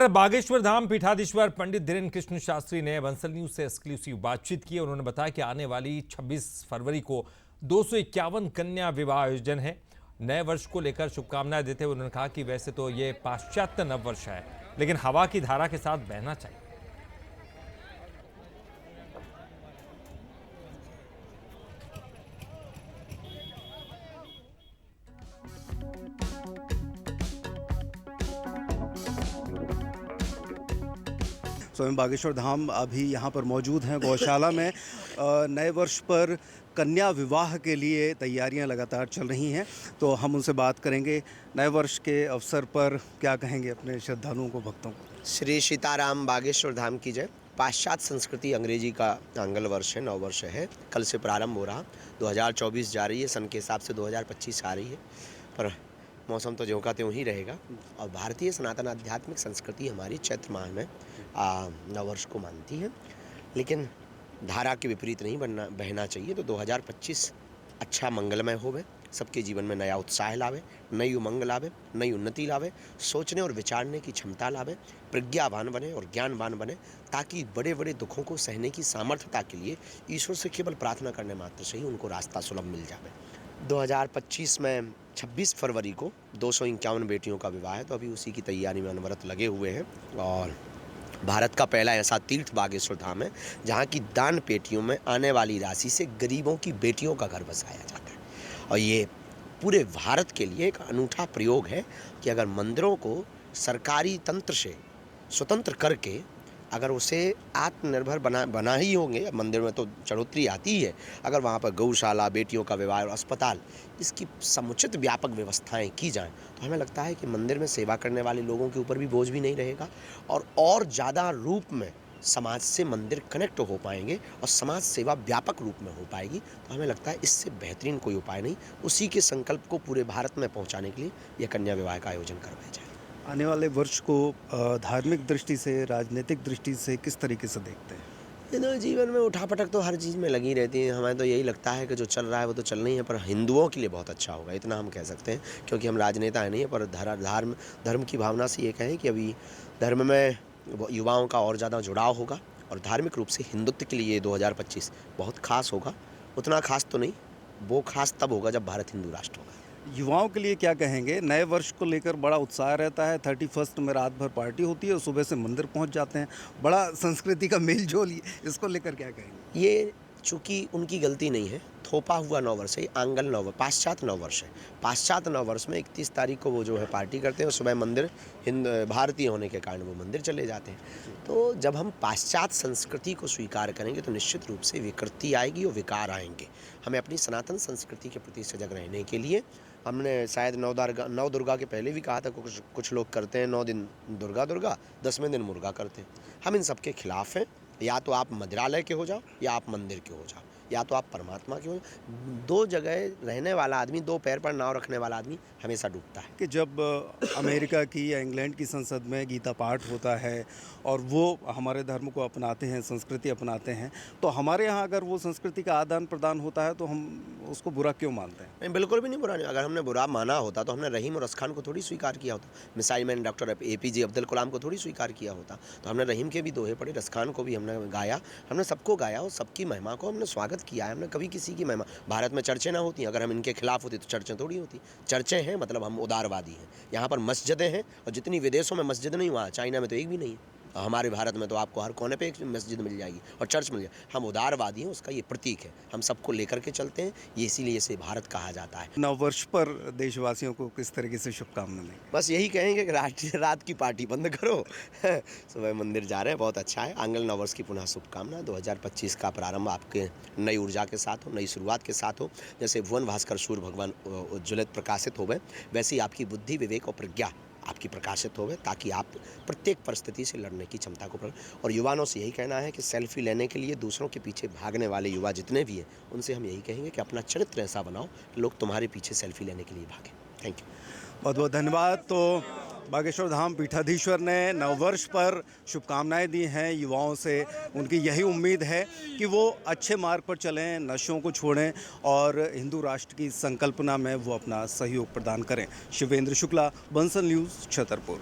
बागेश्वर धाम पीठाधीश्वर पंडित धीरेन्द्र कृष्ण शास्त्री ने बंसल न्यूज से एक्सक्लूसिव बातचीत की। उन्होंने बताया कि आने वाली 26 फरवरी को 251 कन्या विवाह आयोजन है। नए वर्ष को लेकर शुभकामनाएं देते हुए उन्होंने कहा कि वैसे तो ये पाश्चात्य नववर्ष है, लेकिन हवा की धारा के साथ बहना चाहिए। स्वयं बागेश्वर धाम अभी यहाँ पर मौजूद हैं गौशाला में। नए वर्ष पर कन्या विवाह के लिए तैयारियां लगातार चल रही हैं, तो हम उनसे बात करेंगे। नए वर्ष के अवसर पर क्या कहेंगे अपने श्रद्धालुओं को, भक्तों को? श्री सीताराम बागेश्वर धाम की जय। पाश्चात्य संस्कृति अंग्रेजी का आंग्ल वर्ष है, नववर्ष है, कल से प्रारंभ हो रहा। 2024 जा रही है, सन के हिसाब से 2025 आ रही है, पर मौसम तो ज्यों का त्यों ही रहेगा। और भारतीय सनातन आध्यात्मिक संस्कृति हमारी चैत्र माह में नववर्ष को मानती है, लेकिन धारा के विपरीत नहीं बहना चाहिए। तो 2025 अच्छा मंगलमय होवे, सबके जीवन में नया उत्साह लावे, नई उमंग लावे, नई उन्नति लावे, सोचने और विचारने की क्षमता लावे, प्रज्ञावान बने और ज्ञानवान बने, ताकि बड़े बड़े दुखों को सहने की सामर्थ्यता के लिए ईश्वर से केवल प्रार्थना करने मात्र से ही उनको रास्ता सुलभ मिल जावे। 2025 में 26 फरवरी को 251 बेटियों का विवाह है, तो अभी उसी की तैयारी में अनवरत लगे हुए हैं। और भारत का पहला ऐसा तीर्थ बागेश्वर धाम है जहाँ की दान पेटियों में आने वाली राशि से गरीबों की बेटियों का घर बसाया जाता है। और ये पूरे भारत के लिए एक अनूठा प्रयोग है कि अगर मंदिरों को सरकारी तंत्र से स्वतंत्र करके अगर उसे आत्मनिर्भर बना ही होंगे, मंदिर में तो चढ़ोतरी आती ही है, अगर वहाँ पर गौशाला, बेटियों का विवाह और अस्पताल, इसकी समुचित व्यापक व्यवस्थाएं की जाएं, तो हमें लगता है कि मंदिर में सेवा करने वाले लोगों के ऊपर भी बोझ भी नहीं रहेगा और ज़्यादा रूप में समाज से मंदिर कनेक्ट हो पाएंगे और समाज सेवा व्यापक रूप में हो पाएगी। तो हमें लगता है इससे बेहतरीन कोई उपाय नहीं। उसी के संकल्प को पूरे भारत में पहुँचाने के लिए यह कन्या विवाह का आयोजन करवाया जाए। आने वाले वर्ष को धार्मिक दृष्टि से, राजनीतिक दृष्टि से किस तरीके से देखते हैं? जीवन में उठापटक तो हर चीज़ में लगी रहती है। हमें तो यही लगता है कि जो चल रहा है वो तो चल नहीं है, पर हिंदुओं के लिए बहुत अच्छा होगा, इतना हम कह सकते हैं, क्योंकि हम राजनेता है नहीं है। पर धर्म की भावना से ये कहें कि अभी धर्म में युवाओं का और ज़्यादा जुड़ाव होगा और धार्मिक रूप से हिंदुत्व के लिए 2025 बहुत खास होगा। उतना खास तो नहीं, वो खास तब होगा जब भारत हिंदू राष्ट्र होगा। युवाओं के लिए क्या कहेंगे? नए वर्ष को लेकर बड़ा उत्साह रहता है। 31 में रात भर पार्टी होती है और सुबह से मंदिर पहुंच जाते हैं, बड़ा संस्कृति का मेल जोल, इसको लेकर क्या कहेंगे? ये चूँकि उनकी गलती नहीं है, थोपा हुआ नववर्ष है, आंगल नववर्ष, पाश्चात्य नववर्ष है। पाश्चात्य नववर्ष में 31 तारीख को वो जो है पार्टी करते हैं और सुबह मंदिर भारतीय होने के कारण वो मंदिर चले जाते हैं। तो जब हम पाश्चात्य संस्कृति को स्वीकार करेंगे तो निश्चित रूप से विकृति आएगी और विकार आएंगे। हमें अपनी सनातन संस्कृति के प्रति सजग रहने के लिए हमने शायद नौ दुर्गा के पहले भी कहा था, कुछ लोग करते हैं 9 दिन दुर्गा, 10वें दिन मुर्गा करते हैं। हम इन सब के खिलाफ हैं। या तो आप मंदिरालय के हो जाओ या आप मंदिर के हो जाओ, या तो आप परमात्मा के हो जाओ। दो जगह रहने वाला आदमी, दो पैर पर नाव रखने वाला आदमी हमेशा डूबता है। कि जब अमेरिका की या इंग्लैंड की संसद में गीता पाठ होता है और वो हमारे धर्म को अपनाते हैं, संस्कृति अपनाते हैं, तो हमारे यहाँ अगर वो संस्कृति का आदान प्रदान होता है तो हम उसको बुरा क्यों मानते हैं? नहीं, बिल्कुल भी नहीं बुरा नहीं। अगर हमने बुरा माना होता तो हमने रहीम और रसखान को थोड़ी स्वीकार किया होता, missile man doctor APJ Abdul Kalam को थोड़ी स्वीकार किया होता। तो हमने रहीम के भी दोहे पढ़े, रसखान को भी हमने गाया, हमने सबको गाया और सबकी महिमा को हमने स्वागत किया है। हमने कभी किसी की महिमा, भारत में चर्चें ना होती, अगर हम इनके खिलाफ होती तो चर्चें थोड़ी होती। चर्चें हैं मतलब हम उदारवादी हैं। यहाँ पर मस्जिदें हैं और जितनी विदेशों में मस्जिद नहीं, वहाँ चाइना में तो एक भी नहीं है। हमारे भारत में तो आपको हर कोने पे एक मस्जिद मिल जाएगी और चर्च मिल जाएगी। हम उदारवादी हैं, उसका ये प्रतीक है। हम सबको लेकर के चलते हैं, ये इसीलिए इसे भारत कहा जाता है। नववर्ष पर देशवासियों को किस तरीके से शुभकामनाएं दें? बस यही कहेंगे कि रात की पार्टी बंद करो, सुबह मंदिर जा रहे हैं, बहुत अच्छा है। आंगल नववर्ष की पुनः शुभकामना। 2025 का प्रारंभ आपके नई ऊर्जा के साथ हो, नई शुरुआत के साथ हो। जैसे भुवन भास्कर सूर्य भगवान उज्ज्वलित प्रकाशित हो गए, वैसे ही आपकी बुद्धि, विवेक और प्रज्ञा आपकी प्रकाशित होवे, ताकि आप प्रत्येक परिस्थिति से लड़ने की क्षमता को और युवाओं से यही कहना है कि सेल्फी लेने के लिए दूसरों के पीछे भागने वाले युवा जितने भी हैं, उनसे हम यही कहेंगे कि अपना चरित्र ऐसा बनाओ कि लोग तुम्हारे पीछे सेल्फी लेने के लिए भागें। थैंक यू, बहुत बहुत धन्यवाद। तो बागेश्वर धाम पीठाधीश्वर ने नववर्ष पर शुभकामनाएं दी हैं युवाओं से। उनकी यही उम्मीद है कि वो अच्छे मार्ग पर चलें, नशों को छोड़ें और हिंदू राष्ट्र की संकल्पना में वो अपना सहयोग प्रदान करें। शिवेंद्र शुक्ला, बंसल न्यूज़, छतरपुर।